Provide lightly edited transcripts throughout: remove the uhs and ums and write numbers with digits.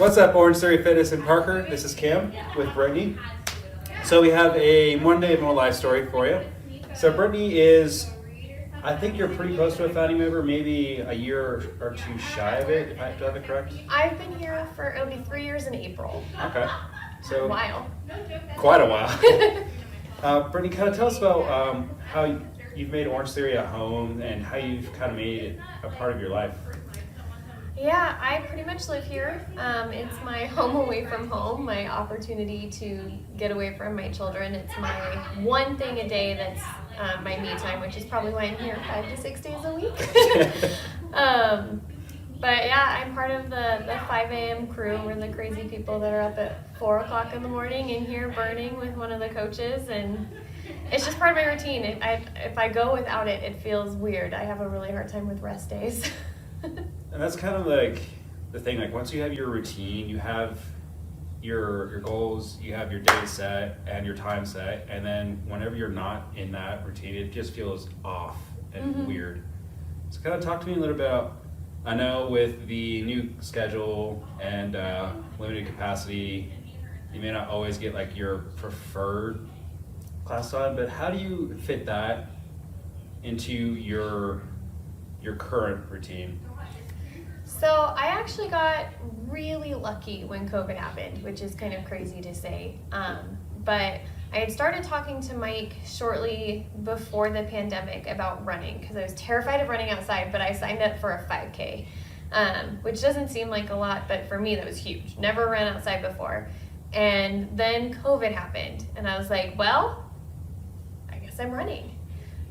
What's up, Orangetheory Fitness in Parker? This is Cam with Brittany. So we have a Monday of my life story for you. So Brittany is, I think you're pretty close to a founding member, maybe a year or two shy of it, if I have it correct. I've been here for, it'll be 3 years in April. Okay. So A while. Quite a while. Brittany, kind of tell us about how you've made Orangetheory at home and how you've kind of made it a part of your life. Yeah, I pretty much live here. It's my home away from home, my opportunity to get away from my children. It's my one thing a day that's my me time, which is probably why I'm here 5 to 6 days a week. But yeah, I'm part of the 5 a.m. crew. We're the crazy people that are up at 4 o'clock in the morning and here burning with one of the coaches, and it's just part of my routine. If I go without it, it feels weird. I have a really hard time with rest days. And that's kind of like the thing, like once you have your routine, you have your goals, you have your day set and your time set, and then whenever you're not in that routine, it just feels off and weird. So kind of talk to me a little bit about, I know with the new schedule and limited capacity, you may not always get like your preferred class time, but how do you fit that into your current routine? So I actually got really lucky when COVID happened, which is kind of crazy to say. But I had started talking to Mike shortly before the pandemic about running because I was terrified of running outside, but I signed up for a 5K, which doesn't seem like a lot, but for me that was huge. Never ran outside before. And then COVID happened and I was like, well, I guess I'm running.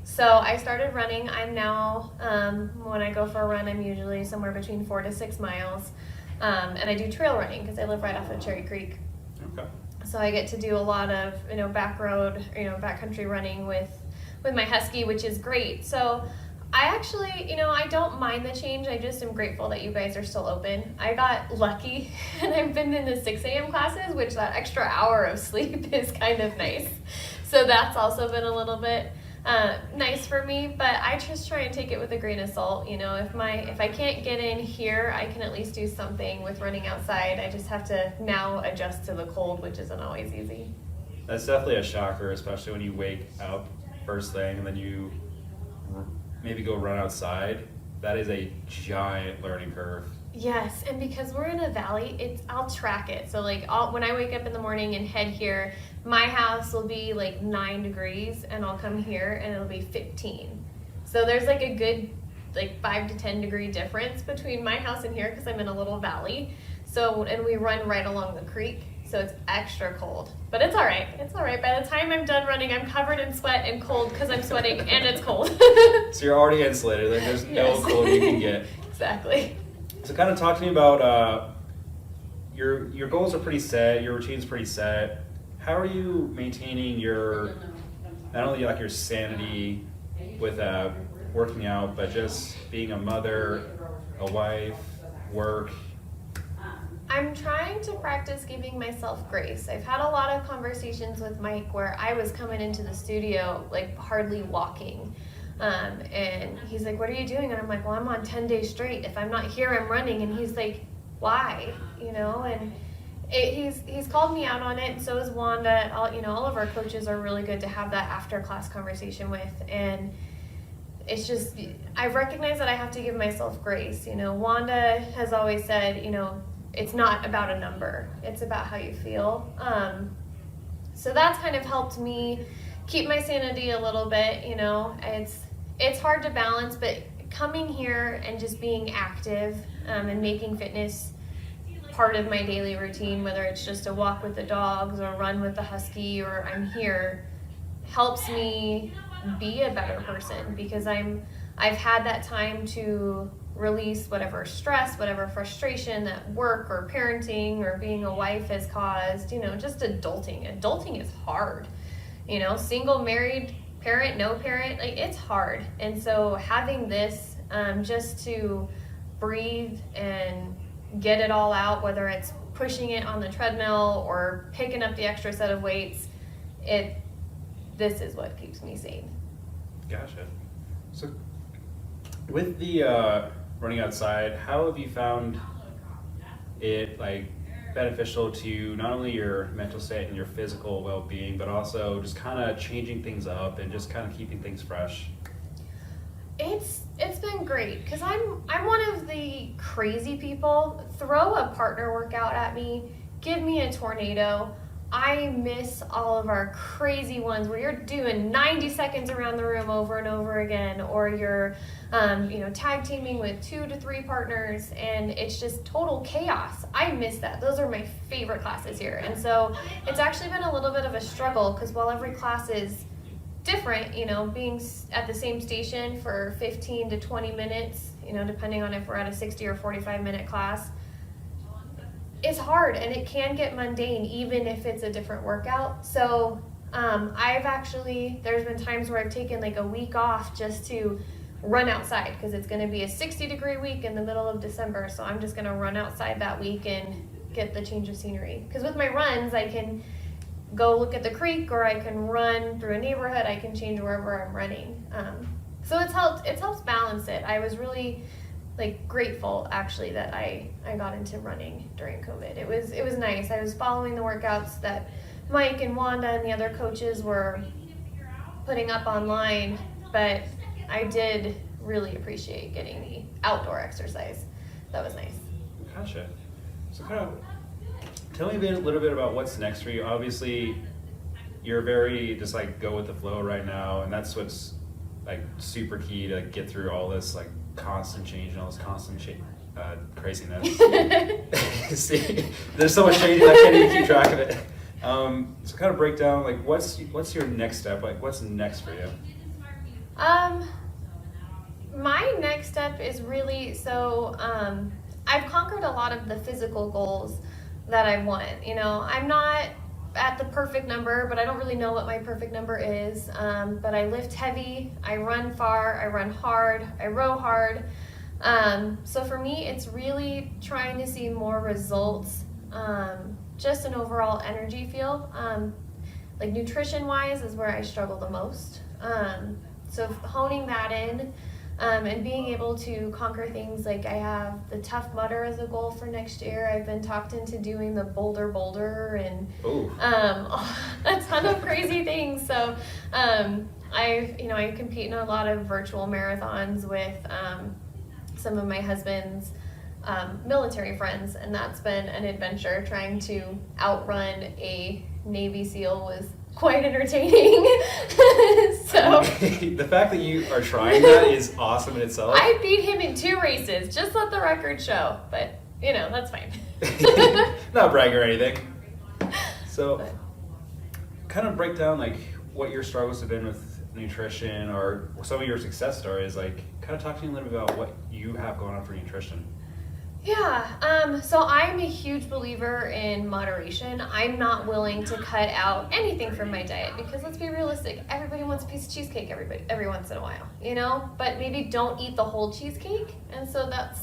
So I started running. I'm now, when I go for a run, I'm usually somewhere between 4 to 6 miles. And I do trail running because I live right off of Cherry Creek. Okay. So I get to do a lot of, back road, backcountry running with my husky, which is great. So I actually, I don't mind the change. I just am grateful that you guys are still open. I got lucky and I've been in the 6 a.m. classes, which that extra hour of sleep is kind of nice. So that's also been a little bit nice for me, but I just try and take it with a grain of salt. If I can't get in here, I can at least do something with running outside. I just have to now adjust to the cold, which isn't always easy. That's definitely a shocker, especially when you wake up first thing and then you maybe go run outside. That is a giant learning curve. Yes, and because we're in a valley, I'll track it. So when I wake up in the morning and head here, my house will be like 9 degrees and I'll come here and it'll be 15. So there's like a good 5 to 10 degree difference between my house and here because I'm in a little valley. And we run right along the creek, so it's extra cold. But it's all right. It's all right. By the time I'm done running, I'm covered in sweat and cold because I'm sweating and it's cold. So you're already insulated. Like there's no cold you can get. Exactly. So kind of talk to me about your goals are pretty set, your routine's pretty set. How are you maintaining your, not only like your sanity with working out, but just being a mother, a wife, work? I'm trying to practice giving myself grace. I've had a lot of conversations with Mike where I was coming into the studio hardly walking. And he's like, what are you doing? And I'm like, well, I'm on 10 days straight. If I'm not here, I'm running. And he's like, why? And he's called me out on it. And so is Wanda. All of our coaches are really good to have that after class conversation with. And it's just, I recognize that I have to give myself grace. Wanda has always said, it's not about a number. It's about how you feel. So that's kind of helped me keep my sanity a little bit. It's hard to balance, but coming here and just being active and making fitness part of my daily routine, whether it's just a walk with the dogs or run with the husky or I'm here, helps me be a better person because I've had that time to release whatever stress, whatever frustration that work or parenting or being a wife has caused, just adulting. Adulting is hard, single, married, parent, no parent, it's hard. And so having this just to breathe and get it all out, whether it's pushing it on the treadmill or picking up the extra set of weights, this is what keeps me sane. Gotcha. So with the running outside, how have you found it beneficial to not only your mental state and your physical well-being, but also just kind of changing things up and just kind of keeping things fresh? It's been great because I'm one of the crazy people. Throw a partner workout at me, give me a tornado. I miss all of our crazy ones where you're doing 90 seconds around the room over and over again, or you're tag teaming with 2 to 3 partners and it's just total chaos. I miss that. Those are my favorite classes here. And so it's actually been a little bit of a struggle because while every class is different, being at the same station for 15 to 20 minutes, depending on if we're at a 60 or 45-minute class, it's hard and it can get mundane even if it's a different workout. So there's been times where I've taken like a week off just to run outside because it's going to be a 60-degree week in the middle of December. So I'm just going to run outside that week and get the change of scenery. Because with my runs, I can go look at the creek, or I can run through a neighborhood. I can change wherever I'm running. So it's helped balance it. I was really grateful actually that I got into running during COVID. It was nice. I was following the workouts that Mike and Wanda and the other coaches were putting up online, but I did really appreciate getting the outdoor exercise. That was nice. Gotcha. So kind of tell me a little bit about what's next for you. Obviously, you're very just go with the flow right now, and that's what's super key to get through all this constant change and all this constant craziness. See, there's so much changing I can't even keep track of it. So kind of break down what's your next step? What's next for you? My next step is really I've conquered a lot of the physical goals that I want. I'm not at the perfect number, but I don't really know what my perfect number is. But I lift heavy, I run far, I run hard, I row hard. So for me, it's really trying to see more results, just an overall energy feel. Nutrition wise is where I struggle the most. So honing that in, and being able to conquer things I have the Tough Mudder as a goal for next year. I've been talked into doing the Boulder and a ton of crazy things. So I compete in a lot of virtual marathons with some of my husband's military friends, and that's been an adventure. Trying to outrun a Navy SEAL was quite entertaining. So the fact that you are trying that is awesome in itself. I beat him in 2 races, just let the record show, but that's fine. Not bragging or anything. So kind of break down what your struggles have been with nutrition, or some of your success stories. Kind of talk to me a little bit about what you have going on for nutrition. Yeah, so I'm a huge believer in moderation. I'm not willing to cut out anything from my diet because, let's be realistic, everybody wants a piece of cheesecake every once in a while, but maybe don't eat the whole cheesecake. And so that's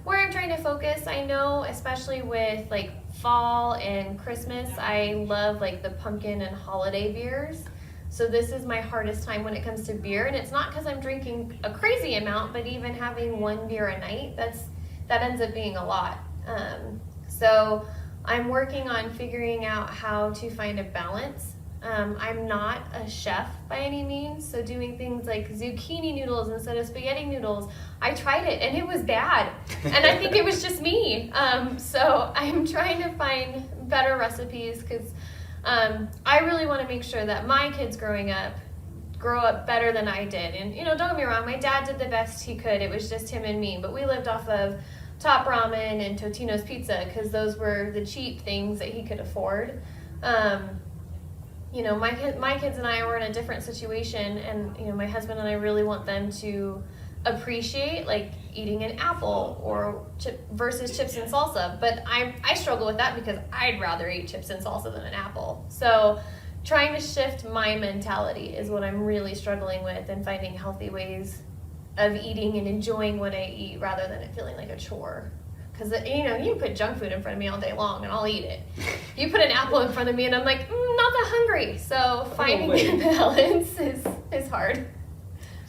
where I'm trying to focus. I know, especially with fall and Christmas, I love the pumpkin and holiday beers. So this is my hardest time when it comes to beer, and it's not because I'm drinking a crazy amount, but even having 1 beer a night, that ends up being a lot. So I'm working on figuring out how to find a balance. I'm not a chef by any means, so doing things like zucchini noodles instead of spaghetti noodles, I tried it and it was bad. And I think it was just me. So I'm trying to find better recipes because I really want to make sure that my kids grow up better than I did. And don't get me wrong, my dad did the best he could. It was just him and me, but we lived off of Top Ramen and Totino's Pizza because those were the cheap things that he could afford. My kids and I were in a different situation, and my husband and I really want them to appreciate eating an apple or versus chips and salsa. But I struggle with that because I'd rather eat chips and salsa than an apple. So trying to shift my mentality is what I'm really struggling with, and finding healthy ways of eating and enjoying what I eat rather than it feeling like a chore. Because you can put junk food in front of me all day long and I'll eat it. You put an apple in front of me and I'm not that hungry. So finding the balance is hard.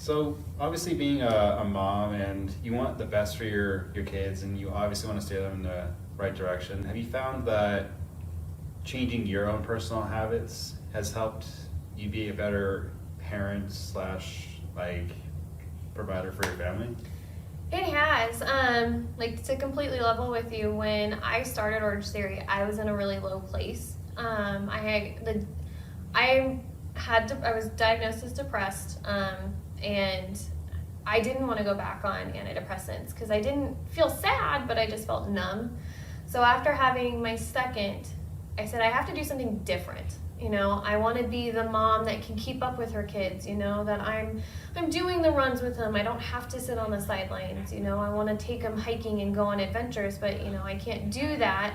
So obviously being a mom, and you want the best for your kids, and you obviously want to steer them in the right direction. Have you found that changing your own personal habits has helped you be a better parent slash like provider for your family? It has. Like, to completely level with you, when I started Orangetheory, I was in a really low place. I was diagnosed as depressed, and I didn't want to go back on antidepressants because I didn't feel sad, but I just felt numb. So after having my second, I said I have to do something different. You know, I want to be the mom that can keep up with her kids, you know, that I'm doing the runs with them. I don't have to sit on the sidelines, you know. I want to take them hiking and go on adventures, but, you know, I can't do that.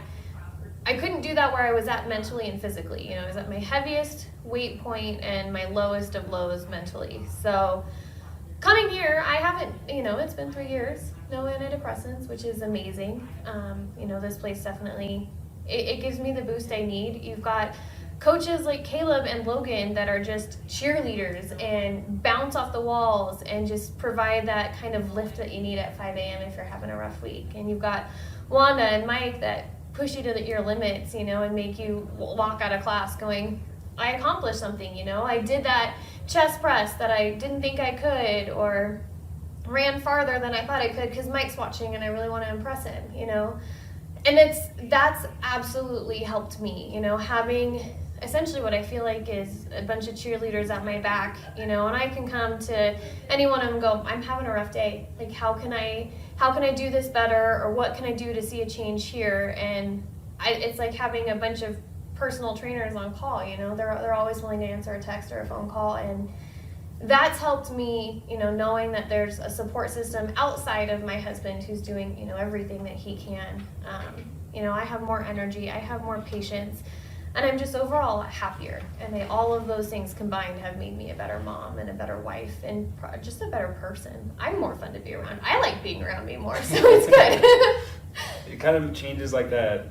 I couldn't do that where I was at mentally and physically. You know, I was at my heaviest weight point and my lowest of lows mentally. So coming here, I haven't, you know, it's been 3 years, no antidepressants, which is amazing. You know, this place definitely, it gives me the boost I need. You've got coaches like Caleb and Logan that are just cheerleaders and bounce off the walls and just provide that kind of lift that you need at 5 a.m. if you're having a rough week. And you've got Wanda and Mike that push you to your limits, you know, and make you walk out of class going, I accomplished something, you know. I did that chest press that I didn't think I could, or ran farther than I thought I could because Mike's watching and I really want to impress him, you know. And that's absolutely helped me, you know, having essentially what I feel like is a bunch of cheerleaders at my back, you know, and I can come to any one of them and go, I'm having a rough day. Like, how can I do this better, or what can I do to see a change here? And it's like having a bunch of personal trainers on call, you know, they're always willing to answer a text or a phone call. And that's helped me, you know, knowing that there's a support system outside of my husband who's doing, you know, everything that he can. You know, I have more energy, I have more patience, and I'm just overall happier. And all of those things combined have made me a better mom and a better wife and just a better person. I'm more fun to be around. I like being around me more, so it's good. It kind of changes like that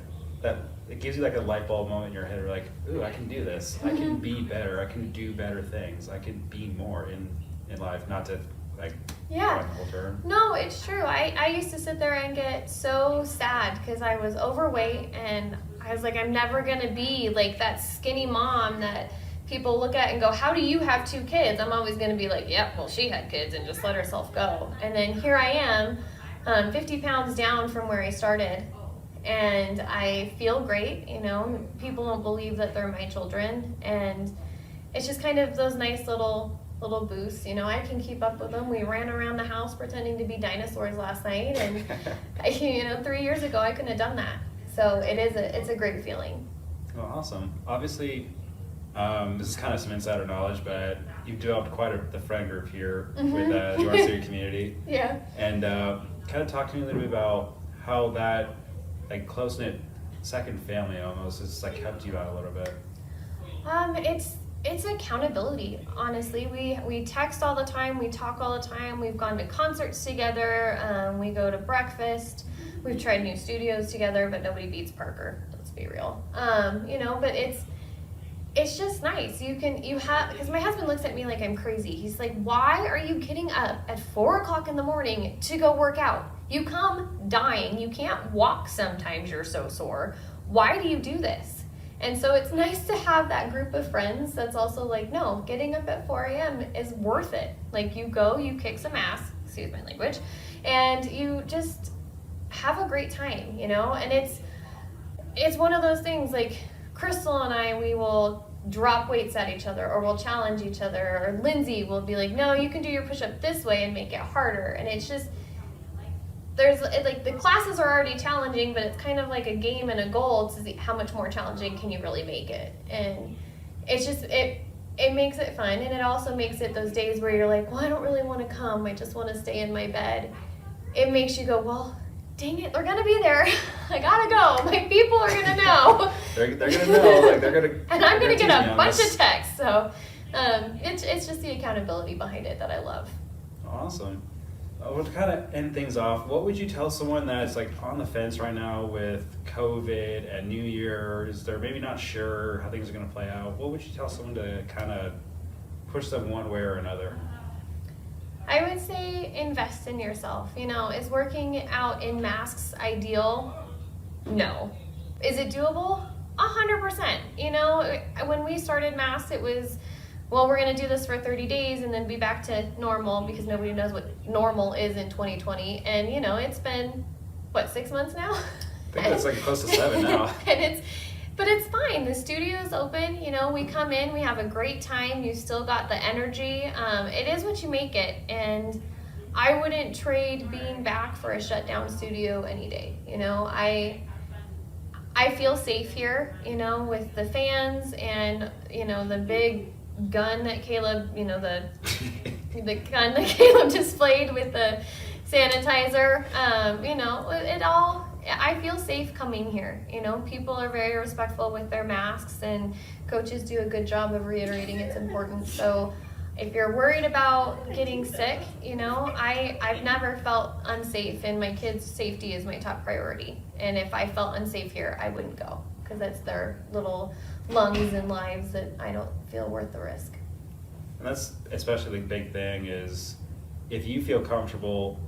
it gives you like a light bulb moment in your head. Where like, ooh, I can do this. I can be better. I can do better things. I can be more in life. Not to like technical term. No, it's true. I used to sit there and get so sad because I was overweight, and I was like, I'm never gonna be like that skinny mom that people look at and go, how do you have 2 kids? I'm always gonna be like, yep, well, she had kids and just let herself go. And then here I am, 50 pounds down from where I started. And I feel great, you know. People don't believe that they're my children, and it's just kind of those nice little boosts, you know. I can keep up with them. We ran around the house pretending to be dinosaurs last night, and you know, 3 years ago I couldn't have done that. So it's a great feeling. Well, awesome. Obviously, this is kind of some insider knowledge, but you've developed quite the friend group here with the Orangetheory community. Yeah. And kind of talk to me a little bit about how that like close-knit second family almost has like helped you out a little bit. It's accountability, honestly. We text all the time, we talk all the time, we've gone to concerts together, we go to breakfast, we've tried new studios together, but nobody beats Parker, let's be real. You know, but it's just nice. Because my husband looks at me like I'm crazy. He's like, why are you getting up at 4 o'clock in the morning to go work out? You come dying. You can't walk sometimes, you're so sore. Why do you do this? And so it's nice to have that group of friends that's also like, no, getting up at 4 a.m. is worth it. Like, you go, you kick some ass, excuse my language, and you just have a great time, you know? And it's one of those things, like, Crystal and I, we will drop weights at each other, or we'll challenge each other, or Lindsay will be like, no, you can do your push-up this way and make it harder. And it's just, like, the classes are already challenging, but it's kind of like a game and a goal to see how much more challenging can you really make it. And it's just, it makes it fun, and it also makes it those days where you're like, well, I don't really want to come, I just want to stay in my bed. It makes you go, well, dang it, they're gonna be there. I gotta go. My people are gonna know. they're gonna know. Like, they're gonna. And I'm gonna get a bunch of texts. So it's just the accountability behind it that I love. Awesome. Well, to kind of end things off, what would you tell someone that's like on the fence right now with COVID and New Year's? They're maybe not sure how things are gonna play out. What would you tell someone to kind of push them one way or another? I would say invest in yourself. You know, is working out in masks ideal? No. Is it doable? 100%. You know, when we started masks, it was, well, we're going to do this for 30 days and then be back to normal, because nobody knows what normal is in 2020. And, you know, it's been, what, 6 months now? I think it's like close to 7 now. But it's fine. The studio's open. You know, we come in, we have a great time. You still got the energy. It is what you make it. And I wouldn't trade being back for a shutdown studio any day. You know, I feel safe here, you know, with the fans and, you know, the big gun that Caleb, you know, the gun that Caleb displayed with the sanitizer. You know, it all, I feel safe coming here. You know, people are very respectful with their masks, and coaches do a good job of reiterating its importance. So if you're worried about getting sick, you know, I've never felt unsafe, and my kids' safety is my top priority. And if I felt unsafe here, I wouldn't go, because that's their little lungs and lives that I don't feel worth the risk. And that's especially the big thing is, if you feel comfortable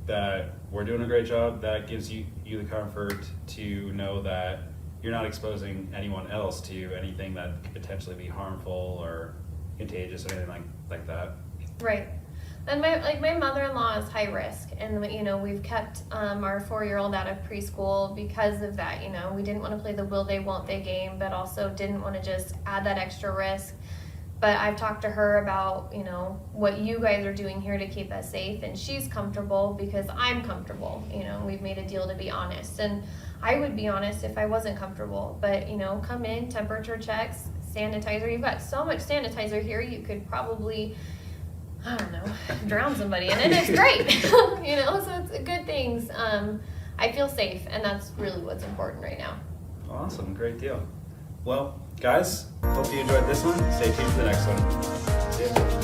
that we're doing a great job, that gives you the comfort to know that you're not exposing anyone else to anything that could potentially be harmful or contagious or anything like that. Right. And my mother-in-law is high risk, and you know, we've kept our 4-year-old out of preschool because of that. You know, we didn't want to play the will they won't they game, but also didn't want to just add that extra risk. But I've talked to her about, you know, what you guys are doing here to keep us safe, and she's comfortable because I'm comfortable. You know, we've made a deal to be honest, and I would be honest if I wasn't comfortable. But, you know, come in, temperature checks, sanitizer. You've got so much sanitizer here, you could probably, I don't know, drown somebody in it. It's great. You know, so it's good things. I feel safe, and that's really what's important right now. Awesome, great deal. Well, guys, hope you enjoyed this one. Stay tuned for the next one. See ya.